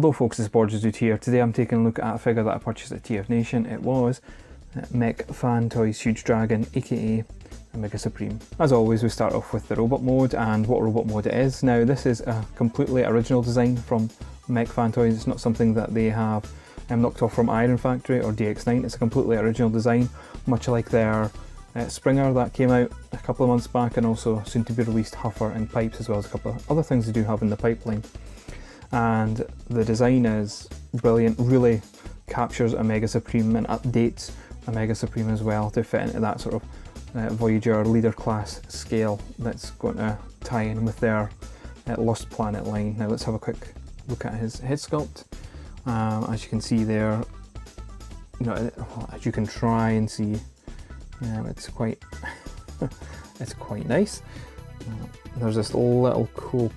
Hello folks, it's Borders Dude here. Today I'm taking a look at a figure that I purchased at TF Nation. It was Mech Fan Toys Huge Dragon, aka Mega Supreme. As always, we start off with the robot mode and what robot mode it is. Now this is a completely original design from Mech Fan Toys. It's not something that they have knocked off from Iron Factory or DX9. It's a completely original design, much like their Springer that came out a couple of months back, and also soon to be released Huffer and Pipes, as well as a couple of other things they do have in the pipeline. And the design is brilliant, really captures a Mega Supreme and updates a Mega Supreme as well to fit into that sort of Voyager leader class scale that's going to tie in with their Lost Planet line. Now let's have a quick look at his head sculpt. As you can see there, as you can try and see, it's quite it's quite nice. There's this little cool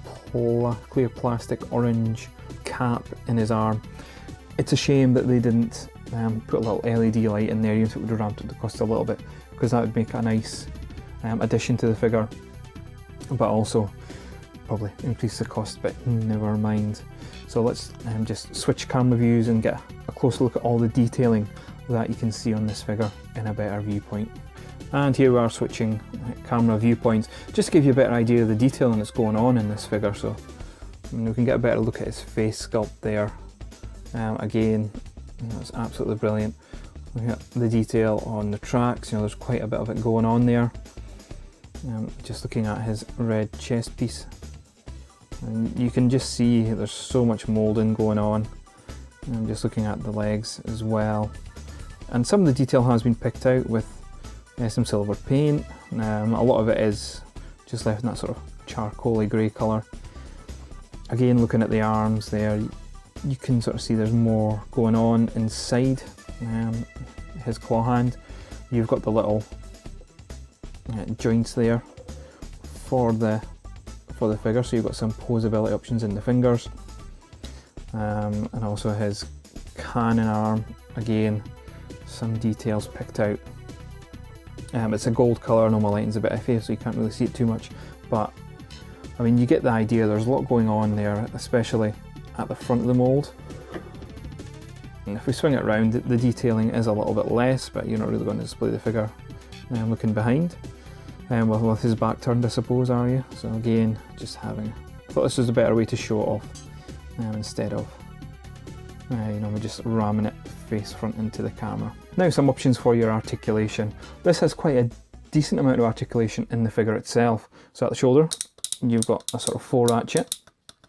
clear plastic orange cap in his arm. It's a shame that they didn't put a little LED light in there, even if it would have ramped up the cost a little bit, because that would make a nice addition to the figure, but also probably increase the cost, but never mind. So let's just switch camera views and get a closer look at all the detailing that you can see on this figure in a better viewpoint. And here we are switching camera viewpoints, just to give you a better idea of the detailing that's going on in this figure. So we can get a better look at his face sculpt there. Again, it's absolutely brilliant. Looking at the detail on the tracks, there's quite a bit of it going on there. Just looking at his red chest piece, and you can just see there's so much moulding going on. I'm just looking at the legs as well, and some of the detail has been picked out with some silver paint. A lot of it is just left in that sort of charcoaly grey colour. Again, looking at the arms there, you can sort of see there's more going on inside his claw hand. You've got the little joints there for the figure, so you've got some posability options in the fingers, and also his cannon arm. Again, some details picked out. It's a gold colour, I know my lighting's a bit iffy so you can't really see it too much, but I mean, you get the idea. There's a lot going on there, especially at the front of the mould. And if we swing it around, the detailing is a little bit less, but you're not really going to display the figure looking behind. With his back turned, I suppose, are you? So again, just I thought this was a better way to show it off, instead of we're just ramming it face front into the camera. Now some options for your articulation. This has quite a decent amount of articulation in the figure itself. So at the shoulder, you've got a sort of 4 ratchet.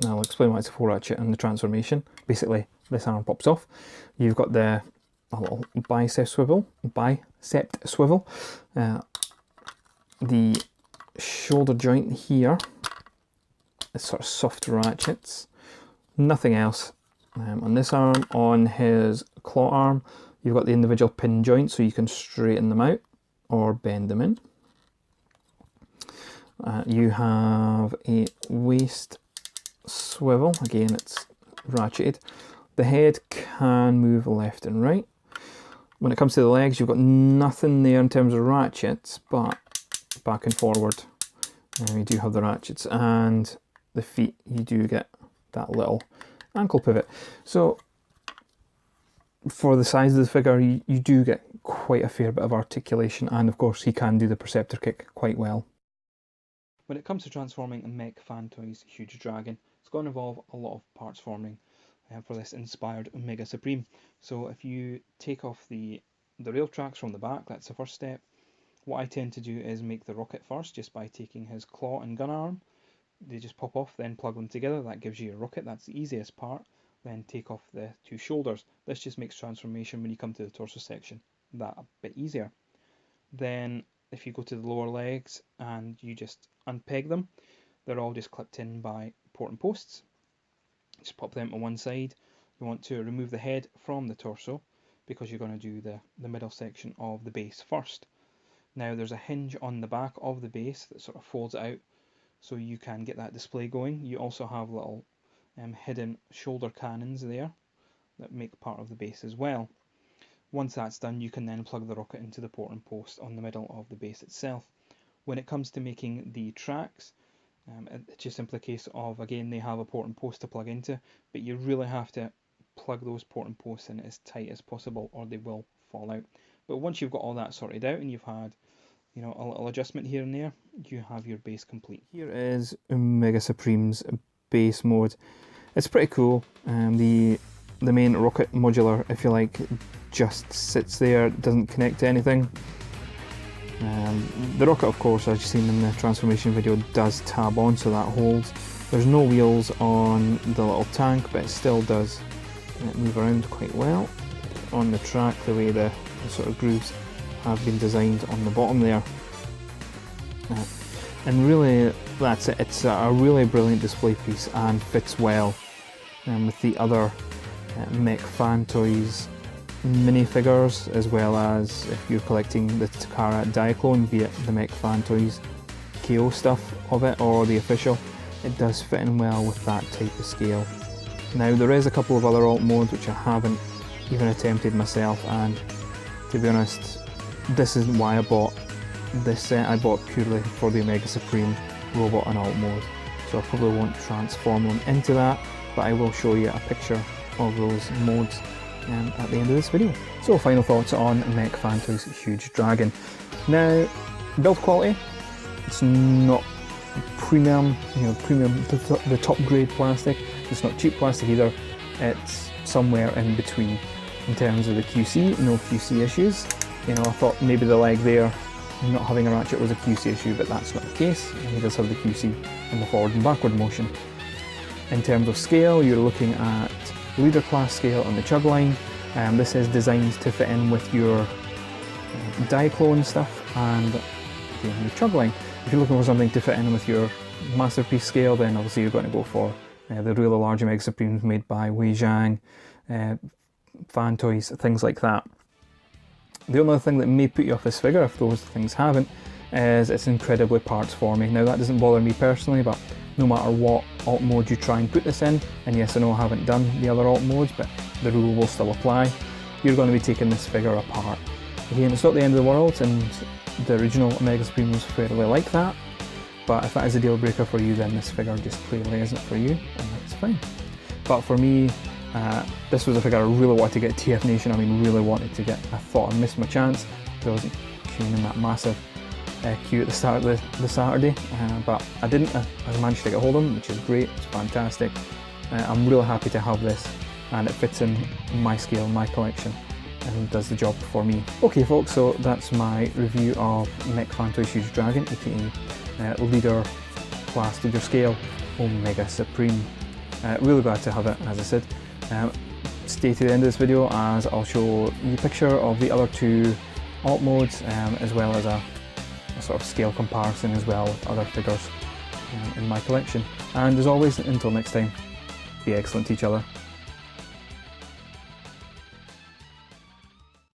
Now I'll explain why it's a 4 ratchet and the transformation. Basically, this arm pops off. You've got a little bicep swivel. The shoulder joint here is sort of soft ratchets. Nothing else. On this arm, on his claw arm, you've got the individual pin joints, so you can straighten them out or bend them in. You have a waist swivel. Again, it's ratcheted. The head can move left and right. When it comes to the legs, you've got nothing there in terms of ratchets, but back and forward you do have the ratchets, and the feet, you do get that little ankle pivot. So for the size of the figure, you do get quite a fair bit of articulation, and of course he can do the Perceptor kick quite well. When it comes to transforming a Mech Fan Toys Huge Dragon, it's going to involve a lot of parts forming for this inspired Mega Supreme. So if you take off the rail tracks from the back, that's the first step. What I tend to do is make the rocket first, just by taking his claw and gun arm. They just pop off, then plug them together. That gives you your rocket. That's the easiest part. Then take off the 2 shoulders. This just makes transformation when you come to the torso section that a bit easier. Then if you go to the lower legs and you just unpeg them, they're all just clipped in by port and posts. Just pop them to one side. You want to remove the head from the torso, because you're going to do the middle section of the base first. Now there's a hinge on the back of the base that sort of folds out, so you can get that display going. You also have little hidden shoulder cannons there that make part of the base as well. Once that's done, you can then plug the rocket into the port and post on the middle of the base itself. When it comes to making the tracks, It's just simply a case of, again, they have a port and post to plug into, but you really have to plug those port and posts in as tight as possible or they will fall out. But once you've got all that sorted out and you've had, you know, a little adjustment here and there, you have your base complete. Here is Omega Supreme's base mode. It's pretty cool. The main rocket modular, if you like, just sits there, doesn't connect to anything. The rocket, of course, as you've seen in the transformation video, does tab on, so that holds. There's no wheels on the little tank, but it still does move around quite well on the track, the way the sort of grooves have been designed on the bottom there. And really, that's it. It's a really brilliant display piece and fits well with the other Mech Fan Toys minifigures, as well as if you're collecting the Takara Diaclone, be it the Mech Fan Toys KO stuff of it or the official. It does fit in well with that type of scale. Now, there is a couple of other alt modes which I haven't even attempted myself, and to be honest, this isn't why I bought this set. I bought purely for the Omega Supreme robot and alt mode, so I probably won't transform them into that, but I will show you a picture of those modes at the end of this video. So, final thoughts on Mech Fan Toys Huge Dragon. Now, build quality, it's not premium, the top grade plastic. It's not cheap plastic either. It's somewhere in between in terms of the QC. No QC issues. You know, I thought maybe the leg there, not having a ratchet, was a QC issue, but that's not the case. He does have the QC in the forward and backward motion. In terms of scale, you're looking at leader class scale on the chug line. This is designed to fit in with your Diaclone stuff and the chug line. If you're looking for something to fit in with your masterpiece scale, then obviously you're going to go for the really large Omega Supremes made by Wei Zhang, Fantoys, things like that. The only other thing that may put you off this figure, if those things haven't, is it's incredibly parts forming. Now, that doesn't bother me personally, but no matter what alt mode you try and put this in, and yes, I know I haven't done the other alt modes, but the rule will still apply, you're going to be taking this figure apart. Again, it's not the end of the world, and the original Omega Supreme was fairly like that, but if that is a deal breaker for you, then this figure just clearly isn't for you, and that's fine. But for me, this was a figure I really wanted to get TF Nation. I mean, really wanted to get. I thought I missed my chance. I wasn't queuing in that massive queue at the start of the Saturday, but I didn't. I managed to get hold of them, which is great. It's fantastic. I'm really happy to have this, and it fits in my scale, my collection, and does the job for me. Okay, folks, so that's my review of Mech Fan Toys Huge Dragon, aka leader class, leader scale Omega Supreme. Really glad to have it, as I said. Stay to the end of this video, as I'll show you a picture of the other two alt modes, as well as a sort of scale comparison as well with other figures in my collection. And as always, until next time, be excellent to each other.